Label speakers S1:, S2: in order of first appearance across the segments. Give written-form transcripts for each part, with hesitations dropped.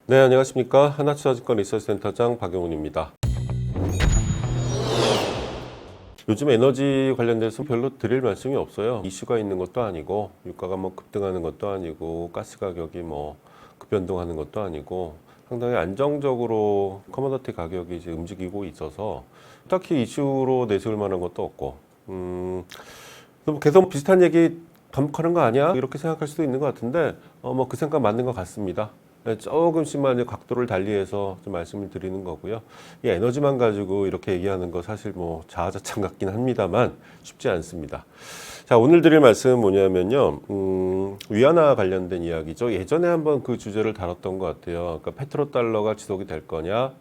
S1: 네, 안녕하십니까. 하나투자증권 리서치센터장 박용훈입니다. 요즘 에너지 관련돼서 별로 드릴 말씀이 없어요. 이슈가 있는 것도 아니고, 유가가 뭐 급등하는 것도 아니고, 가스 가격이 뭐 급변동하는 것도 아니고, 상당히 안정적으로 커머더티 가격이 이제 움직이고 있어서 딱히 이슈로 내세울 만한 것도 없고, 계속 비슷한 얘기 반복하는 거 아니야? 이렇게 생각할 수도 있는 것 같은데, 뭐 그 생각 맞는 것 같습니다. 조금씩만 이제 각도를 달리해서 좀 말씀을 드리는 거고요. 이 에너지만 가지고 이렇게 얘기하는 거 사실 뭐 자화자찬 같긴 합니다만 쉽지 않습니다. 자, 오늘 드릴 말씀은 뭐냐면요. 위안화 관련된 이야기죠. 예전에 한번 그 주제를 다뤘던 것 같아요. 그러니까 페트로달러가 지속이 될 거냐,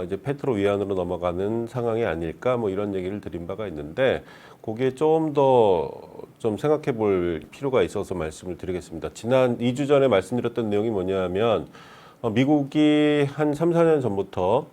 S1: 이제 페트로 위안으로 넘어가는 상황이 아닐까, 뭐 이런 얘기를 드린 바가 있는데, 거기에 좀 더 좀 생각해 볼 필요가 있어서 말씀을 드리겠습니다. 지난 2주 전에 말씀드렸던 내용이 뭐냐면, 미국이 한 3, 4년 전부터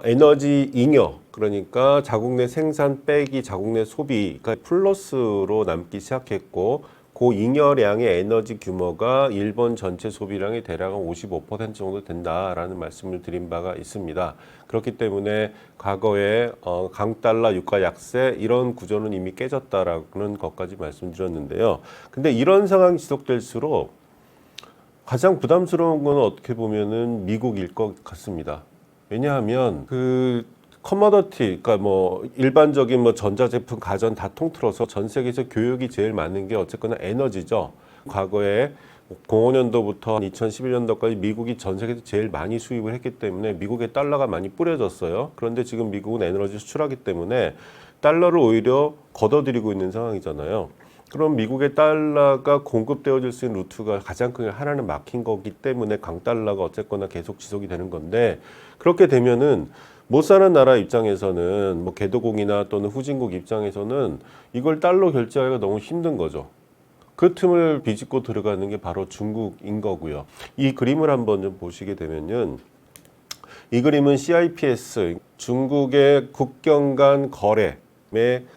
S1: 에너지 잉여, 그러니까 자국 내 생산 빼기 자국 내 소비가 플러스로 남기 시작했고, 그 잉여량의 에너지 규모가 일본 전체 소비량의 대략 55% 정도 된다라는 말씀을 드린 바가 있습니다. 그렇기 때문에 과거에 강달러 유가 약세 이런 구조는 이미 깨졌다라는 것까지 말씀드렸는데요. 근데 이런 상황이 지속될수록 가장 부담스러운 건 어떻게 보면은 미국일 것 같습니다. 왜냐하면 그 커머더티, 그러니까 뭐 일반적인 뭐 전자제품, 가전 다 통틀어서 전 세계에서 교육이 제일 많은 게 어쨌거나 에너지죠. 과거에 05년도부터 2011년도까지 미국이 전 세계에서 제일 많이 수입을 했기 때문에 미국의 달러가 많이 뿌려졌어요. 그런데 지금 미국은 에너지 수출하기 때문에 달러를 오히려 걷어들이고 있는 상황이잖아요. 그럼 미국의 달러가 공급되어질 수 있는 루트가 가장 큰 게 하나는 막힌 거기 때문에 강달러가 어쨌거나 계속 지속이 되는 건데, 그렇게 되면은 못 사는 나라 입장에서는 뭐 개도국이나 또는 후진국 입장에서는 이걸 달러 결제하기가 너무 힘든 거죠. 그 틈을 비집고 들어가는 게 바로 중국인 거고요. 이 그림을 한번 좀 보시게 되면은, 이 그림은 CIPS, 중국의 국경 간 거래의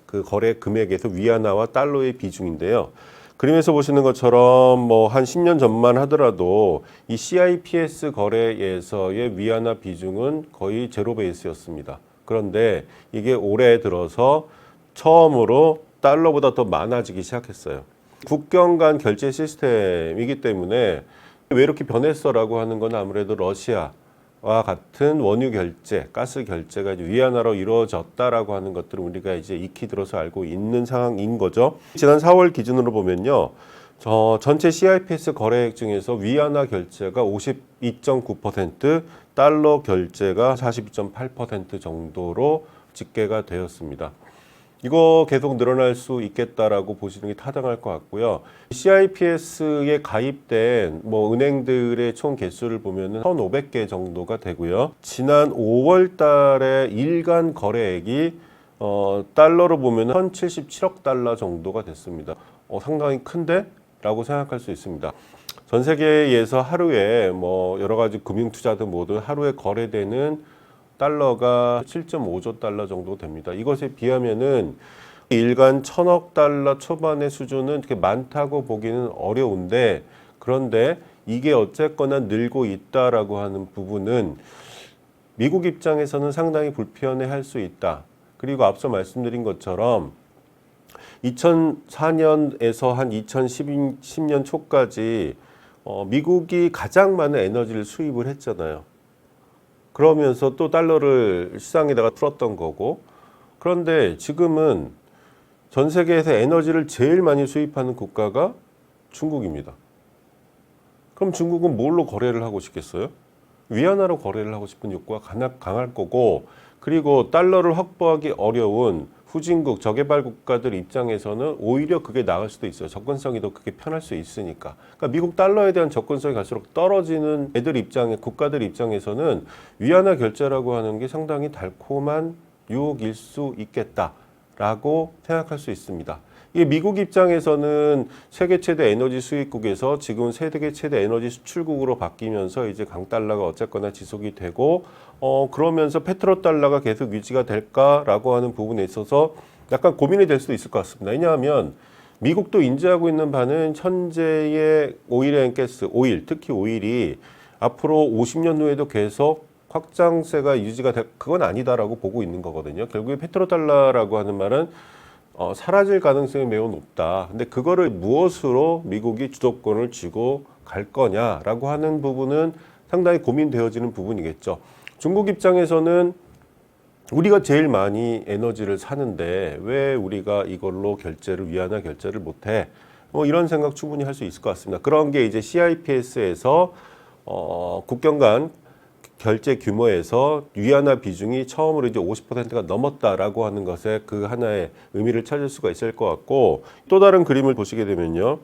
S1: 그 거래 금액에서 위안화와 달러의 비중인데요. 그림에서 보시는 것처럼 뭐 한 10년 전만 하더라도 이 CIPS 거래에서의 위안화 비중은 거의 제로 베이스였습니다. 그런데 이게 올해 들어서 처음으로 달러보다 더 많아지기 시작했어요. 국경 간 결제 시스템이기 때문에 왜 이렇게 변했어라고 하는 건 아무래도 러시아와 같은 원유 결제, 가스 결제가 이제 위안화로 이루어졌다라고 하는 것들을 우리가 이제 익히 들어서 알고 있는 상황인 거죠. 지난 4월 기준으로 보면요, 전체 CIPS 거래액 중에서 위안화 결제가 52.9%, 달러 결제가 42.8% 정도로 집계가 되었습니다. 이거 계속 늘어날 수 있겠다라고 보시는 게 타당할 것 같고요. CIPS에 가입된 뭐 은행들의 총 개수를 보면은 1,500개 정도가 되고요. 지난 5월 달에 일간 거래액이 달러로 보면 1,077억 달러 정도가 됐습니다. 상당히 큰데? 라고 생각할 수 있습니다. 전 세계에서 하루에 뭐 여러 가지 금융 투자든 뭐든 하루에 거래되는 달러가 7.5조 달러 정도 됩니다. 이것에 비하면은 일간 1,000억 달러 초반의 수준은 그렇게 많다고 보기는 어려운데, 그런데 이게 어쨌거나 늘고 있다라고 하는 부분은 미국 입장에서는 상당히 불편해 할 수 있다. 그리고 앞서 말씀드린 것처럼 2004년에서 한 2010년 초까지 미국이 가장 많은 에너지를 수입을 했잖아요. 그러면서 또 달러를 시장에다가 풀었던 거고, 그런데 지금은 전 세계에서 에너지를 제일 많이 수입하는 국가가 중국입니다. 그럼 중국은 뭘로 거래를 하고 싶겠어요? 위안화로 거래를 하고 싶은 욕구가 강할 거고, 그리고 달러를 확보하기 어려운 후진국, 저개발 국가들 입장에서는 오히려 그게 나을 수도 있어요. 접근성이 더 그게 편할 수 있으니까. 그러니까 미국 달러에 대한 접근성이 갈수록 떨어지는 국가들 입장에서는 위안화 결제라고 하는 게 상당히 달콤한 유혹일 수 있겠다라고 생각할 수 있습니다. 이게 미국 입장에서는 세계 최대 에너지 수입국에서 지금 세계 최대 에너지 수출국으로 바뀌면서 이제 강달러가 어쨌거나 지속이 되고, 그러면서 페트로달러가 계속 유지가 될까라고 하는 부분에 있어서 약간 고민이 될 수도 있을 것 같습니다. 왜냐하면 미국도 인지하고 있는 바는 현재의 오일 앤 가스, 특히 오일이 앞으로 50년 후에도 계속 확장세가 유지가 될 그건 아니다라고 보고 있는 거거든요. 결국에 페트로달러라고 하는 말은 사라질 가능성이 매우 높다. 근데 그거를 무엇으로 미국이 주도권을 쥐고 갈 거냐라고 하는 부분은 상당히 고민되어지는 부분이겠죠. 중국 입장에서는 우리가 제일 많이 에너지를 사는데 왜 우리가 이걸로 위안화 결제를 못해? 뭐 이런 생각 충분히 할 수 있을 것 같습니다. 그런 게 이제 CIPS에서 국경 간 결제 규모에서 위안화 비중이 처음으로 이제 50%가 넘었다라고 하는 것에 그 하나의 의미를 찾을 수가 있을 것 같고, 또 다른 그림을 보시게 되면요.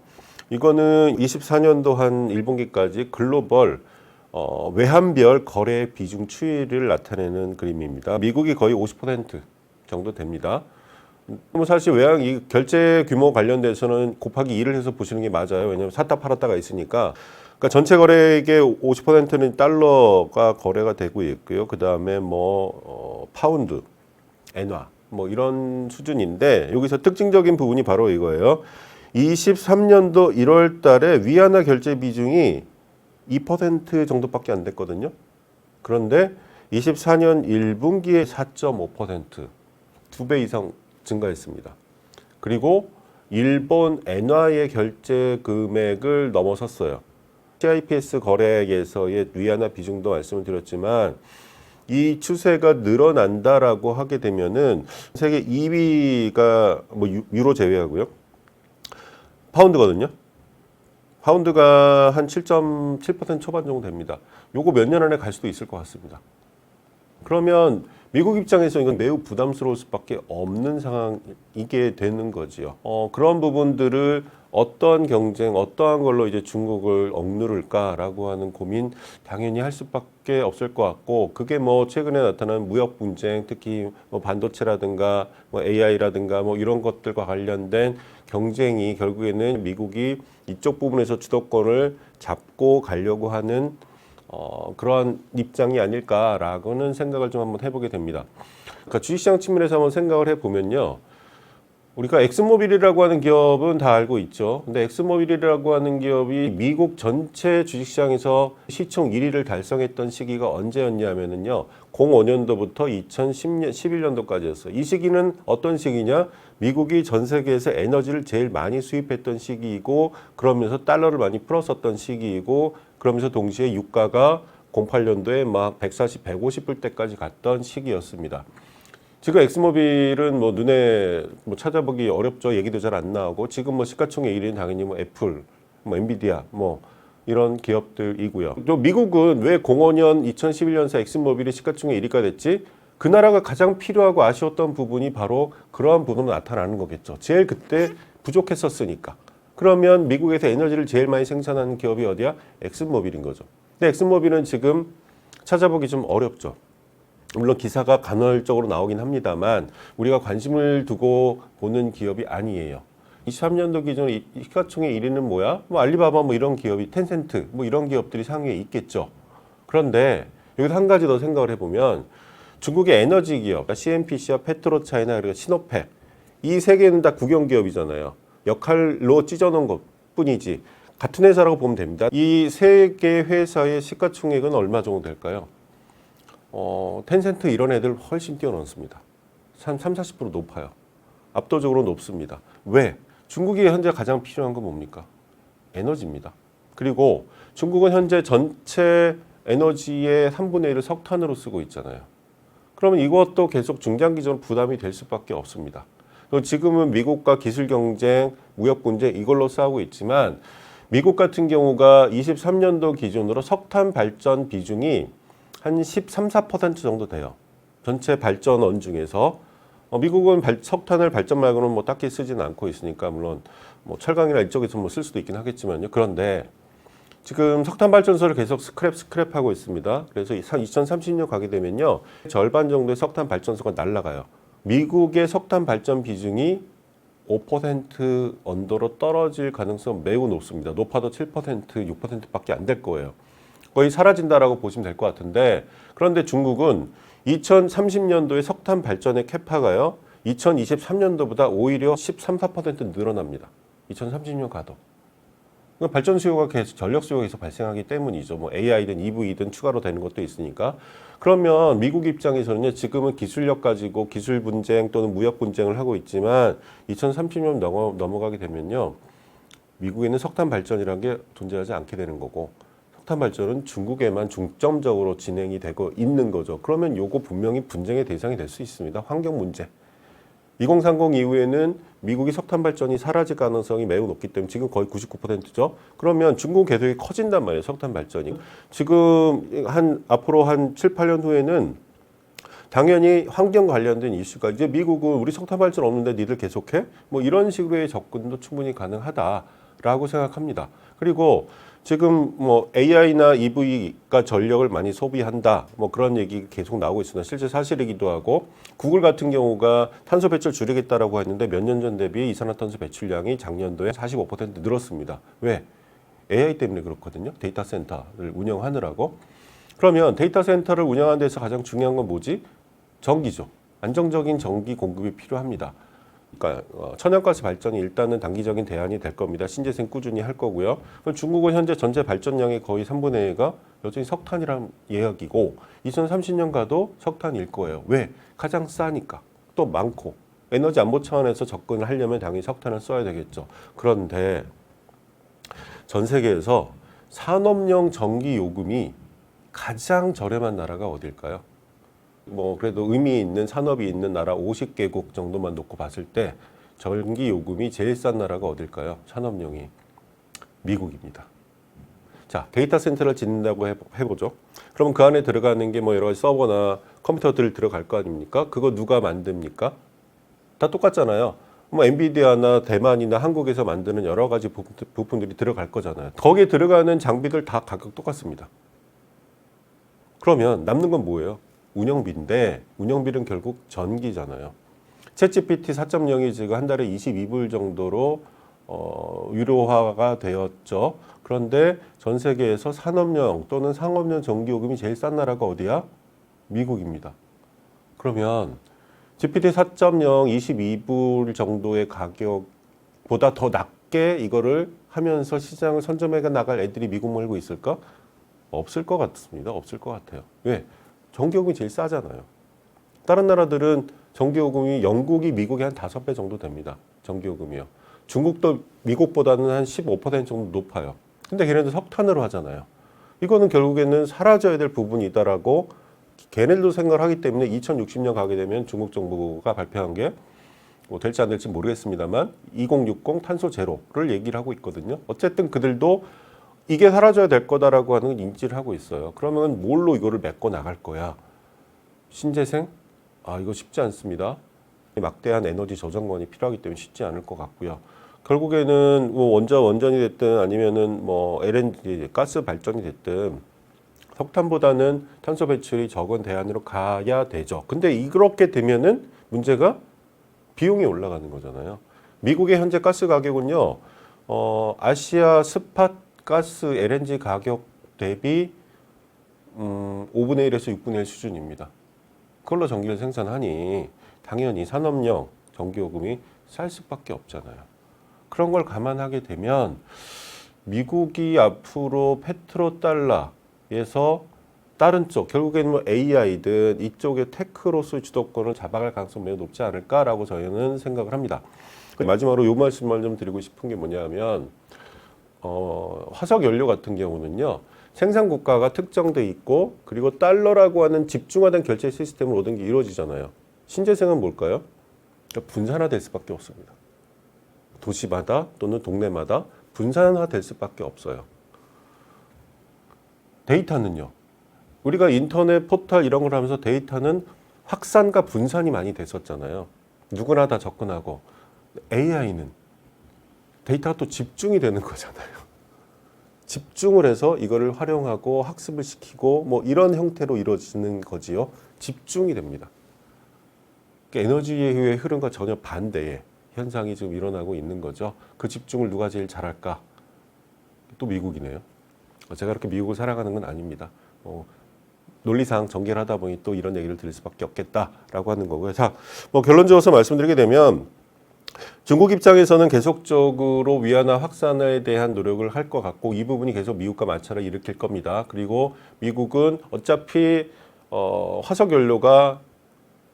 S1: 이거는 24년도 한 1분기까지 글로벌 외환별 거래 비중 추이를 나타내는 그림입니다. 미국이 거의 50% 정도 됩니다. 뭐 사실 외환 이 결제 규모 관련돼서는 곱하기 2를 해서 보시는 게 맞아요. 왜냐하면 샀다 팔았다가 있으니까. 그러니까 전체 거래액의 50%는 달러가 거래가 되고 있고요. 그 다음에 파운드, 엔화 뭐 이런 수준인데, 여기서 특징적인 부분이 바로 이거예요. 23년도 1월 달에 위안화 결제 비중이 2% 정도밖에 안 됐거든요. 그런데 24년 1분기에 4.5%, 2배 이상 증가했습니다. 그리고 일본 엔화의 결제 금액을 넘어섰어요. CIPS 거래액에서의 위안화 비중도 말씀을 드렸지만, 이 추세가 늘어난다라고 하게 되면은 세계 2위가 유로 제외하고요. 파운드거든요. 파운드가 한 7.7% 초반 정도 됩니다. 요거 몇 년 안에 갈 수도 있을 것 같습니다. 그러면 미국 입장에서 이건 매우 부담스러울 수밖에 없는 상황이게 되는 거지요. 그런 부분들을 어떠한 경쟁, 어떠한 걸로 이제 중국을 억누를까라고 하는 고민 당연히 할 수밖에 없을 것 같고, 그게 최근에 나타난 무역 분쟁, 특히 반도체라든가 AI라든가 이런 것들과 관련된 경쟁이 결국에는 미국이 이쪽 부분에서 주도권을 잡고 가려고 하는 그러한 입장이 아닐까라고는 생각을 좀 한번 해보게 됩니다. 그러니까 주식시장 측면에서 한번 생각을 해보면요. 우리가 엑슨모빌이라고 하는 기업은 다 알고 있죠. 근데 엑슨모빌이라고 하는 기업이 미국 전체 주식시장에서 시총 1위를 달성했던 시기가 언제였냐면요. 05년도부터 2011년도까지였어요. 이 시기는 어떤 시기냐? 미국이 전 세계에서 에너지를 제일 많이 수입했던 시기이고, 그러면서 달러를 많이 풀었었던 시기이고, 그러면서 동시에 유가가 08년도에 막 140, 150불 때까지 갔던 시기였습니다. 지금 엑스모빌은 눈에 찾아보기 어렵죠. 얘기도 잘 안 나오고, 지금 시가총액 1위는 당연히 애플, 엔비디아, 이런 기업들이고요. 또 미국은 왜 05년, 2011년사 엑슨모빌이 시가총액 1위가 됐지? 그 나라가 가장 필요하고 아쉬웠던 부분이 바로 그러한 부분으로 나타나는 거겠죠. 제일 그때 부족했었으니까. 그러면 미국에서 에너지를 제일 많이 생산하는 기업이 어디야? 엑슨모빌인 거죠. 근데 엑슨모빌은 지금 찾아보기 좀 어렵죠. 물론 기사가 간헐적으로 나오긴 합니다만 우리가 관심을 두고 보는 기업이 아니에요. 23년도 기준으로 시가총액 1위는 뭐야? 알리바바 이런 기업이, 텐센트 이런 기업들이 상위에 있겠죠. 그런데 여기서 한 가지 더 생각을 해보면, 중국의 에너지 기업, 그러니까 CNPC와 페트로차이나 그리고 시노펙, 이 세 개는 다 국영기업이잖아요. 역할로 찢어놓은 것 뿐이지 같은 회사라고 보면 됩니다. 이 세 개 회사의 시가총액은 얼마 정도 될까요? 텐센트 이런 애들 훨씬 뛰어넘습니다. 30-40% 높아요. 압도적으로 높습니다. 왜? 중국이 현재 가장 필요한 건 뭡니까? 에너지입니다. 그리고 중국은 현재 전체 에너지의 3분의 1을 석탄으로 쓰고 있잖아요. 그러면 이것도 계속 중장기적으로 부담이 될 수밖에 없습니다. 지금은 미국과 기술 경쟁, 무역 분쟁 이걸로 싸우고 있지만, 미국 같은 경우가 23년도 기준으로 석탄 발전 비중이 한 13-14% 정도 돼요. 전체 발전원 중에서. 미국은 석탄을 발전 말고는 딱히 쓰지는 않고 있으니까, 물론 철강이나 이쪽에서 쓸 수도 있긴 하겠지만요. 그런데 지금 석탄 발전소를 계속 스크랩하고 있습니다. 그래서 2030년 가게 되면요, 절반 정도의 석탄 발전소가 날아가요. 미국의 석탄 발전 비중이 5% 언더로 떨어질 가능성 매우 높습니다. 높아도 7%, 6%밖에 안 될 거예요. 거의 사라진다라고 보시면 될 것 같은데, 그런데 중국은 2030년도에 석탄 발전의 캐파가요, 2023년도보다 오히려 13-14% 늘어납니다. 2030년 가도. 발전 수요가 계속 전력 수요가 계속 발생하기 때문이죠. 뭐 AI든 EV든 추가로 되는 것도 있으니까. 그러면 미국 입장에서는요, 지금은 기술력 가지고 기술 분쟁 또는 무역 분쟁을 하고 있지만 2030년 넘어가게 되면요, 미국에는 석탄 발전이라는 게 존재하지 않게 되는 거고, 석탄 발전은 중국에만 중점적으로 진행이 되고 있는 거죠. 그러면 요거 분명히 분쟁의 대상이 될 수 있습니다. 환경 문제. 2030 이후에는 미국이 석탄 발전이 사라질 가능성이 매우 높기 때문에 지금 거의 99%죠. 그러면 중국 계속이 커진단 말이에요. 석탄 발전이. 지금 앞으로 한 7, 8년 후에는 당연히 환경 관련된 이슈가 이제 미국은 우리 석탄 발전 없는데 니들 계속해? 뭐 이런 식으로의 접근도 충분히 가능하다라고 생각합니다. 그리고 지금 뭐 AI나 EV가 전력을 많이 소비한다, 뭐 그런 얘기 계속 나오고 있습니다. 실제 사실이기도 하고, 구글 같은 경우가 탄소 배출 줄이겠다라고 했는데 몇 년 전 대비 이산화탄소 배출량이 작년도에 45% 늘었습니다. 왜? AI 때문에 그렇거든요. 데이터 센터를 운영하느라고. 그러면 데이터 센터를 운영하는 데서 가장 중요한 건 뭐지? 전기죠. 안정적인 전기 공급이 필요합니다. 그러니까 천연가스 발전이 일단은 단기적인 대안이 될 겁니다. 신재생 꾸준히 할 거고요. 중국은 현재 전체 발전량의 거의 3분의 1가 여전히 석탄이란 이야기고 2030년 가도 석탄일 거예요. 왜? 가장 싸니까. 또 많고. 에너지 안보 차원에서 접근을 하려면 당연히 석탄을 써야 되겠죠. 그런데 전 세계에서 산업용 전기 요금이 가장 저렴한 나라가 어딜까요? 뭐 그래도 의미 있는 산업이 있는 나라 50개국 정도만 놓고 봤을 때 전기 요금이 제일 싼 나라가 어딜까요? 산업용이 미국입니다. 자, 데이터 센터를 짓는다고 해보죠. 그러면 그 안에 들어가는 게 뭐 여러 가지 서버나 컴퓨터들 들어갈 거 아닙니까? 그거 누가 만듭니까? 다 똑같잖아요. 뭐 엔비디아나 대만이나 한국에서 만드는 여러 가지 부품들이 들어갈 거잖아요. 거기에 들어가는 장비들 다 가격 똑같습니다. 그러면 남는 건 뭐예요? 운영비인데 운영비는 결국 전기잖아요. 챗GPT 4.0이 지금 한 달에 22불 정도로 유료화가 되었죠. 그런데 전 세계에서 산업용 또는 상업용 전기요금이 제일 싼 나라가 어디야? 미국입니다. 그러면 GPT 4.0 22불 정도의 가격보다 더 낮게 이거를 하면서 시장을 선점해 나갈 애들이 미국 몰고 있을까? 없을 것 같습니다. 없을 것 같아요. 왜? 전기요금이 제일 싸잖아요. 다른 나라들은 전기요금이 영국이 미국의 한 5배 정도 됩니다. 전기요금이요. 중국도 미국보다는 한 15% 정도 높아요. 근데 걔네들 석탄으로 하잖아요. 이거는 결국에는 사라져야 될 부분이다라고 걔네들도 생각을 하기 때문에 2060년 가게 되면 중국 정부가 발표한 게 뭐 될지 안 될지 모르겠습니다만 2060 탄소 제로를 얘기를 하고 있거든요. 어쨌든 그들도 이게 사라져야 될 거다라고 하는 건 인지를 하고 있어요. 그러면 뭘로 이거를 메꿔 나갈 거야? 신재생? 이거 쉽지 않습니다. 막대한 에너지 저장권이 필요하기 때문에 쉽지 않을 것 같고요. 결국에는 뭐 원전이 됐든 아니면은 뭐 LNG 가스 발전이 됐든 석탄보다는 탄소 배출이 적은 대안으로 가야 되죠. 근데 이렇게 되면은 문제가 비용이 올라가는 거잖아요. 미국의 현재 가스 가격은요, 아시아 스팟 가스 LNG 가격 대비 5분의 1에서 6분의 1 수준입니다. 그걸로 전기를 생산하니 당연히 산업용 전기요금이 쌀 수밖에 없잖아요. 그런 걸 감안하게 되면 미국이 앞으로 페트로달러에서 다른 쪽, 결국에는 뭐 AI든 이쪽의 테크로서의 주도권을 잡아갈 가능성이 매우 높지 않을까라고 저희는 생각을 합니다. 마지막으로 요 말씀을 좀 드리고 싶은 게 뭐냐면 화석 연료 같은 경우는요, 생산 국가가 특정돼 있고 그리고 달러라고 하는 집중화된 결제 시스템으로 모든 게 이루어지잖아요. 신재생은 뭘까요? 그러니까 분산화될 수밖에 없습니다. 도시마다 또는 동네마다 분산화될 수밖에 없어요. 데이터는요, 우리가 인터넷 포털 이런 걸 하면서 데이터는 확산과 분산이 많이 됐었잖아요. 누구나 다 접근하고. AI는 데이터가 또 집중이 되는 거잖아요. 집중을 해서 이거를 활용하고 학습을 시키고 뭐 이런 형태로 이루어지는 거지요. 집중이 됩니다. 그러니까 에너지의 흐름과 전혀 반대의 현상이 지금 일어나고 있는 거죠. 그 집중을 누가 제일 잘할까? 또 미국이네요. 제가 그렇게 미국을 사랑하는 건 아닙니다. 논리상 전개를 하다 보니 또 이런 얘기를 들을 수밖에 없겠다라고 하는 거고요. 자, 뭐 결론 지어서 말씀드리게 되면 중국 입장에서는 계속적으로 위안화 확산에 대한 노력을 할 것 같고 이 부분이 계속 미국과 마찰을 일으킬 겁니다. 그리고 미국은 어차피 화석 연료가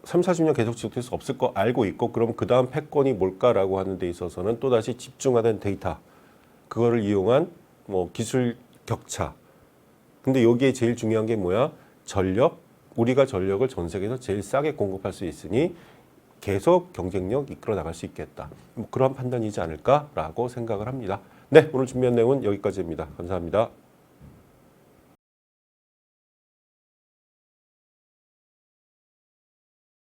S1: 3, 40년 계속 지속될 수 없을 거 알고 있고 그럼 그 다음 패권이 뭘까라고 하는 데 있어서는 또다시 집중화된 데이터 그거를 이용한 뭐 기술 격차. 근데 여기에 제일 중요한 게 뭐야? 전력. 우리가 전력을 전 세계에서 제일 싸게 공급할 수 있으니 계속 경쟁력 이끌어 나갈 수 있겠다. 뭐 그런 판단이지 않을까라고 생각을 합니다. 네, 오늘 준비한 내용은 여기까지입니다. 감사합니다.